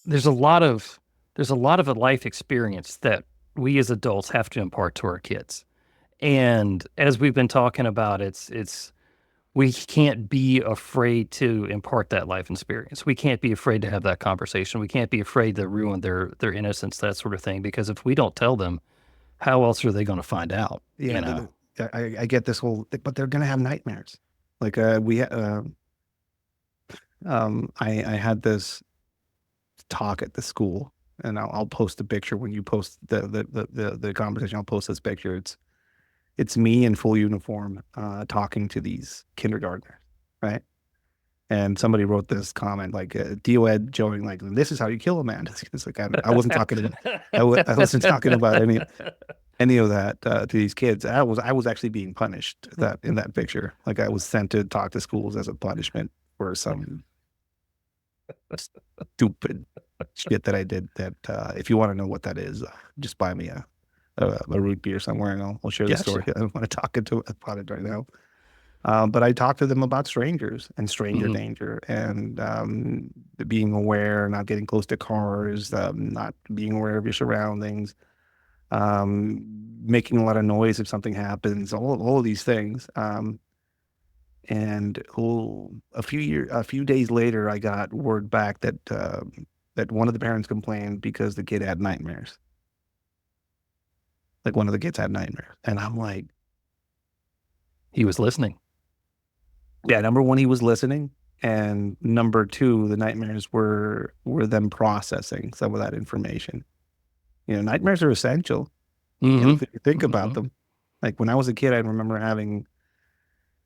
there's a lot of a life experience that we as adults have to impart to our kids. And as we've been talking about, it's we can't be afraid to impart that life experience. We can't be afraid to have that conversation. We can't be afraid to ruin their innocence, that sort of thing. Because if we don't tell them, how else are they going to find out? Yeah, I get this whole, but they're gonna have nightmares. Like I had this talk at the school, and I'll post a picture when you post the conversation. I'll post this picture. It's me in full uniform talking to these kindergartners, right? And somebody wrote this comment like, "Dio Ed showing like this is how you kill a man." It's like I wasn't talking about I wasn't talking about any of that to these kids. I was actually being punished that in that picture. Like I was sent to talk to schools as a punishment for some stupid shit that I did. That if you want to know what that is, just buy me a root beer somewhere, and I'll share the story. Gotcha. I don't want to talk into about it right now. But I talked to them about strangers and stranger Hmm. danger and being aware, not getting close to cars, not being aware of your surroundings, making a lot of noise if something happens, all of these things. And a few days later, I got word back that one of the parents complained because the kid had nightmares. Like one of the kids had nightmares, and I'm like, He was listening. yeah, number one, he was listening, and number two, the nightmares were them processing some of that information. You know, nightmares are essential. You know, Hmm. if you think about Hmm. them. Like when I was a kid, I remember having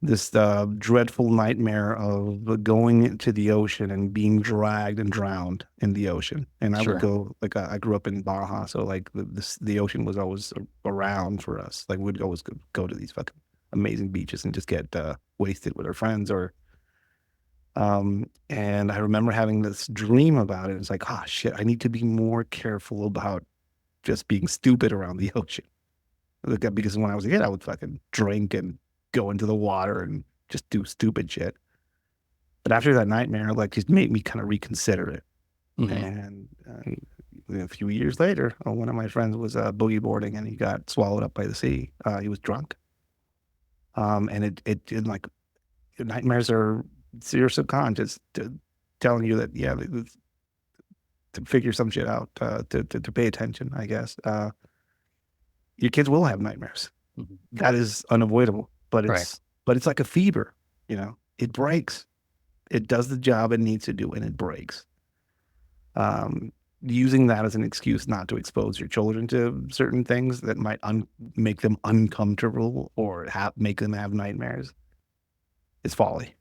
this dreadful nightmare of going into the ocean and being dragged and drowned in the ocean. And I would Sure. go like I grew up in Baja, so like the ocean was always around for us. Like we'd always go to these fucking amazing beaches and just get wasted with our friends or and I remember having this dream about it. It's like, ah, shit, I need to be more careful about just being stupid around the ocean. Because when I was a kid, I would fucking drink and go into the water and just do stupid shit. But after that nightmare, like, just made me kind of reconsider it. Hmm. And a few years later, one of my friends was boogie boarding and he got swallowed up by the sea. He was drunk. And it like nightmares are it's your subconscious telling you that yeah, to figure some shit out, to pay attention, I guess. Your kids will have nightmares. Hmm. That is unavoidable, Right. but it's like a fever, you know. It breaks. It does the job it needs to do, and it breaks. Um, Using that as an excuse not to expose your children to certain things that might make them uncomfortable or make them have nightmares is folly.